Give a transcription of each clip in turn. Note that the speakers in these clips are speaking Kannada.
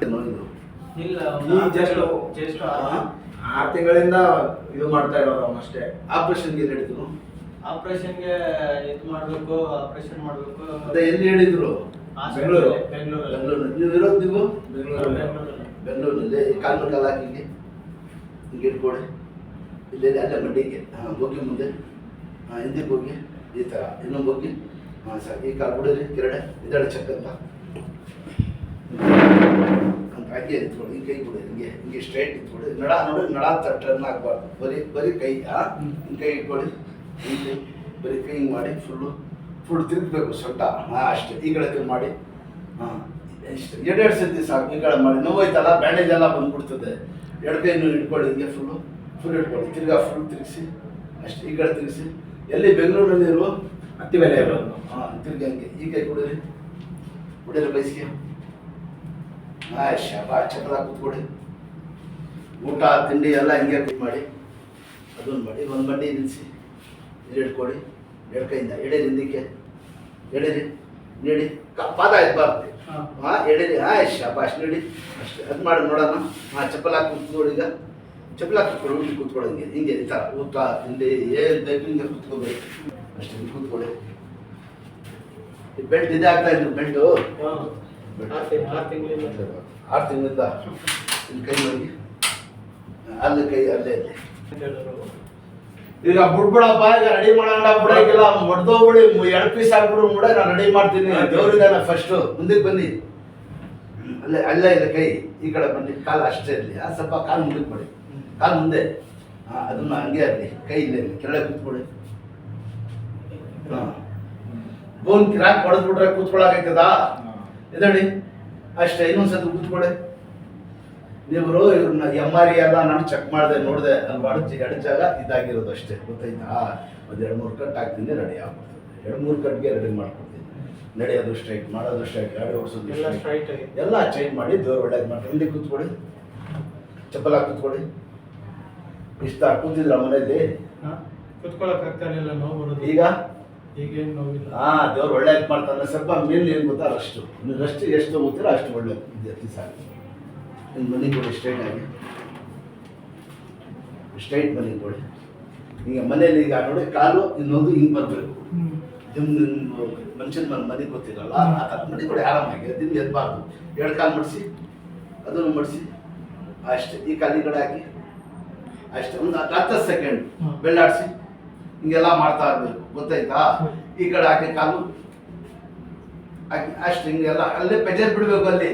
ಇಲ್ಲ ಈ ಜಸ್ಟ್ 6 ತಿಂಗಳಿಂದ ಇದು ಮಾಡ್ತಾ ಇರೋದು ಅವನಷ್ಟೇ. ಆಪರೇಷನ್ಗೆ ಎಲ್ಲಿ ಹೇಳಿದ್ರು? ಆಪರೇಷನ್ಗೆ ಇದು ಮಾಡಬೇಕು, ಆಪರೇಷನ್ ಮಾಡಬೇಕು. ಅದೇ ಎಲ್ಲಿ ಹೇಳಿದ್ರು? ಬೆಂಗಳೂರು. ಬೆಂಗಳೂರು. ನೀವು ಇರೋದು ನೀವು ಬೆಂಗಳೂರಲ್ಲಿ. ಬೆಂಗಳೂರಿನಲ್ಲಿ ಕಾಲು ಕಾಲು ಹಾಕಿ ಹಿಂಗೆ ಇಟ್ಕೊಡಿ. ಇಲ್ಲೇ ಅಲ್ಲೇ ಮಂಡಿಗೆ ಹೋಗಿ ಮುಂದೆ ಹಿಂದಕ್ಕೆ ಹೋಗಿ ಈ ಥರ ಇನ್ನೊಂದು ಹೋಗಿ ಸರ್ ಈ ಕಾಲು ಬಿಡಿರಿ ಕೆರಡೆ ಇದೆರಡು ಚೆಕ್ ಅಂತ ಹಾಗೆ ನಿಂತ್ಕೊಳ್ಳಿ. ಈ ಕೈ ಬಿಡಿ ಹಿಂಗೆ ಹಿಂಗೆ ಸ್ಟ್ರೈಟ್ ನಿಂತ್ಕೊಳ್ಳಿ. ನಡ ನೋಡಿ ನಡ ಟರ್ನ್ ಆಗಬಾರ್ದು. ಬರೀ ಕೈ ಹಿಂಗೆ ಕೈ ಇಟ್ಕೊಳ್ಳಿ. ಈ ಕೈ ಬರೀ ಕೈ ಹಿಂಗೆ ಮಾಡಿ ಫುಲ್ ತಿರುಗಬೇಕು ಸೊಂಟ. ಅಷ್ಟೇ. ಈ ಕಡೆ ತಿರುಗಿ ಮಾಡಿ ಇಷ್ಟು 2 ಸತಿ ಸಾಕು. ಈ ಕಡೆ ಮಾಡಿ ನೋವಾಯ್ತಲ್ಲ, ಬ್ಯಾಂಡೇಜ್ ಎಲ್ಲ ಬಂದ್ಬಿಡ್ತದೆ. 2 ಕೈನು ಇಟ್ಕೊಳ್ಳಿ ಹಿಂಗೆ ಫುಲ್ ಇಟ್ಕೊಳ್ಳಿ. ತಿರ್ಗಾ ಫುಲ್ ತಿರುಗಿಸಿ ಅಷ್ಟೇ. ಈ ಕಡೆ ತಿರುಗಿಸಿ. ಎಲ್ಲಿ ಬೆಂಗಳೂರಲ್ಲಿ ಇರುವ ಹತ್ತಿ ಮೇಲೆ ಇರೋದು. ತಿರ್ಗಿ ಹಂಗೆ ಈ ಕೈ ಕುಡಿರಿ ಬಯಸಿಗೆ. ಶಾಬಾಷ್. ಚಪ್ಪಲ ಕೂತ್ಕೊಡಿ. ಊಟ ತಿಂಡಿ ಎಲ್ಲ ಹಿಂಗೆ ಮಾಡಿ ಅದನ್ನು ಮಾಡಿ ಒಂದು ಮಂಡಿ ನಿಲ್ಲಿಸಿ ಇಲ್ಲಿ ಇಟ್ಕೊಡಿ. 2 ಕೈಯಿಂದ ಎಡೀರಿ, ಹಿಂದಕ್ಕೆ ಎಡೀರಿ, ನೀಡಿ ಪಾದ ಇರಬಾರ್ದು. ಎಡೀರಿ. ಶಾಬಾಷ್ ನೀಡಿ ಅಷ್ಟೇ. ಅದು ಮಾಡಿ ನೋಡೋಣ. ಚಪ್ಪಲ ಹಾಕಿ ಕೂತ್ಕೊಳ್ಳಿ. ಈಗ ಚಪ್ಪಲ ಹಾಕಿ ಕೂತ್ಕೊಳ್ಳಿ. ಕೂತ್ಕೊಳ್ಳೋಂಗೆ ಹಿಂಗೆ ಈ ಥರ ಊಟ ತಿಂಡಿ ಏನು ಬೇಕು ಹಿಂಗೆ ಕೂತ್ಕೋಬೇಕು ಅಷ್ಟೇ. ಹಿಂಗೆ ಕೂತ್ಕೊಳ್ಳಿ. ಈ ಬೆಲ್ಟ್ ಇದೇ ಆಗ್ತಾ ಇದ್ರು. ಬೆಲ್ಟು 6 ತಿಂಗಳಿಂದ 6 ತಿಂಗಳಿಂದ ಇಲ್ಲಿ ಕೈ ಮಾಡಿ ಅಲ್ಲಿ ಕೈ ಅಲ್ಲೇ ಇದೆ. ಈಗ ಬಿಡ್ಬಿಡಪ್ಪ. ಈಗ ರೆಡಿ ಮಾಡೋಣ ಬಿಡೋಕಿಲ್ಲ. ಮೊಡ್ದೋಗ್ಬಿಡಿ. 2 ಪೀಸ್ ಹಾಕ್ಬಿಡು ಮುಡ. ನಾನು ರೆಡಿ ಮಾಡ್ತೀನಿ. ದೇವ್ರಿದ್ದಾನೆ ಫಸ್ಟು. ಮುಂದಕ್ಕೆ ಬನ್ನಿ. ಅಲ್ಲೇ ಇಲ್ಲ ಕೈ. ಈ ಕಡೆ ಬನ್ನಿ. ಕಾಲು ಅಷ್ಟೇ ಇರಲಿ. ಸ್ವಲ್ಪ ಕಾಲು ಮುಂದಕ್ಕೆ ಮಾಡಿ. ಕಾಲು ಮುಂದೆ. ಅದನ್ನ ಹಂಗೆ ಇರಲಿ. ಕೈ ಇಲ್ಲೇ ಇರಲಿ. ಕೆಳಗೆ ಕೂತ್ಕೊಳ್ಳಿ. ಬೋನ್ ಕಿರಾಕ್ ಹೊಡೆದ್ಬಿಟ್ರೆ ಕೂತ್ಕೊಳಕೈತದ? ಇದಡಿ ಅಷ್ಟೇ. ಇನ್ನೊಂದ್ಸತಿ ಕೂತ್ಕೊಳ್ಳಿ. ನೀವು ಇವ್ರನ್ನ MRI ಎಲ್ಲ ನಾನು ಚೆಕ್ ಮಾಡಿದೆ, ನೋಡಿದೆ. ಅಲ್ಲಿ ಅಡಚಾಗ ಇದಾಗಿರೋದು ಅಷ್ಟೇ. ಗೊತ್ತಾಯ್ತಾ? ಒಂದು 2-3 ಕಟ್ ಹಾಕ್ತೀನಿ, ರೆಡಿ ಆಗ್ಬಿಡ್ತದೆ. 2-3 ಕಟ್ಗೆ ರೆಡಿ ಮಾಡ್ಕೊಡ್ತೀನಿ. ನಡೆಯೋದು ಸ್ಟ್ರೈಟ್, ಮಾಡೋದು ಸ್ಟ್ರೈಟ್, ಗಾಡಿ ಓಡಿಸೋದು ಎಲ್ಲ ಚೇಂಜ್ ಮಾಡಿ ದೇವ್ರು ಒಳ್ಳೇದು ಮಾಡ್ತೀನಿ. ಇಲ್ಲಿ ಕೂತ್ಕೊಳ್ಳಿ. ಚಪ್ಪಲ ಕೂತ್ಕೊಳ್ಳಿ. ಇಷ್ಟ ಕೂತಿದ್ರ ಮನೆಯಲ್ಲಿ? ಕುತ್ಕೊಳ್ಳೋಕೆ ಆಗ್ತಾ ಇರಲಿಲ್ಲ, ನೋವು ಬರೋದು. ಈಗೇನು ನೋವಿಲ್ಲ. ದೇವ್ರು ಒಳ್ಳೇದು ಮಾಡ್ತಾನೆ. ಸ್ವಲ್ಪ ಮೇನ್ ಏನು ಗೊತ್ತಾ, ರಷ್ಟು ಎಷ್ಟು ತಗೋತೀರ ಅಷ್ಟು ಒಳ್ಳೇದು ವಿದ್ಯಾರ್ಥಿ ಸಾಕು. ನಿಮ್ಮ ಮನೆ ಕೊಡಿ. ಸ್ಟ್ರೈಟ್ ಆಗಿ ಸ್ಟ್ರೈಟ್ ಮನೆ ಕೊಡಿ. ಈಗ ಮನೇಲಿ ಈಗ ನೋಡಿ ಕಾಲು ಇನ್ನೊಂದು ಹಿಂಗೆ ಬರಬೇಕು. ನಿಮ್ಮ ಮನುಷ್ಯನ ಮನೆ ಗೊತ್ತಿರಲ್ಲ, ಆ ಥರ ಮನೆ ಕೊಡಿ. ಆರಾಮಾಗಿ ಅದನ್ನು ಎದ್ಬಾರ್ದು. 2 ಕಾಲು ಮಡಿಸಿ ಅದನ್ನು ಮಡಿಸಿ ಅಷ್ಟೇ. ಈ ಕಾಲು ಈ ಕಡೆ ಹಾಕಿ ಅಷ್ಟೇ. ಒಂದು 10 ಸೆಕೆಂಡ್ ಬೆಳ್ಳಾಡಿಸಿ ಹಿಂಗೆಲ್ಲ ಮಾಡ್ತಾ ಇರಬೇಕು. ಗೊತ್ತಾಯ್ತಾ? ಈ ಕಡೆ ಹಾಕಿ ಕಾಲು ಹಾಕಿ ಅಷ್ಟು ಹಿಂಗೆಲ್ಲ ಅಲ್ಲೇ ಪೆಜರ್ ಬಿಡಬೇಕು. ಅಲ್ಲಿ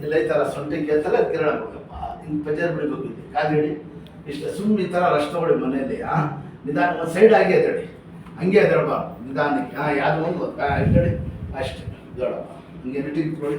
ಎಲ್ಲ ಈ ಥರ ಸೊಂಟಿಗೆ ಅಂತೆಲ್ಲ ಕಿರಣ ಬೇಕಪ್ಪ. ಹಿಂಗೆ ಪೆಜರ್ ಬಿಡಬೇಕು. ಇಲ್ಲಿ ಕಾಲು ಹಿಡಿ. ಇಷ್ಟ ಸುಮ್ಮನೆ ಈ ಥರ ರಶ್ ತಗೊಳ್ಳಿ ಮನೆಯಲ್ಲಿ. ನಿಧಾನ ಒಂದು ಸೈಡ್ ಆಗಿ ಎದಡಿ. ಹಂಗೆ ಎದಳಬಾರ್ದು. ನಿಧಾನಕ್ಕೆ ಯಾವುದು ಒಂದು ಎದಡಿ ಅಷ್ಟೇ. ದೊಡ್ಡಪ್ಪ ಹಿಂಗೆ ನೆಟ್ಟಿಗೆ ಇಟ್ಕೊಳ್ಳಿ.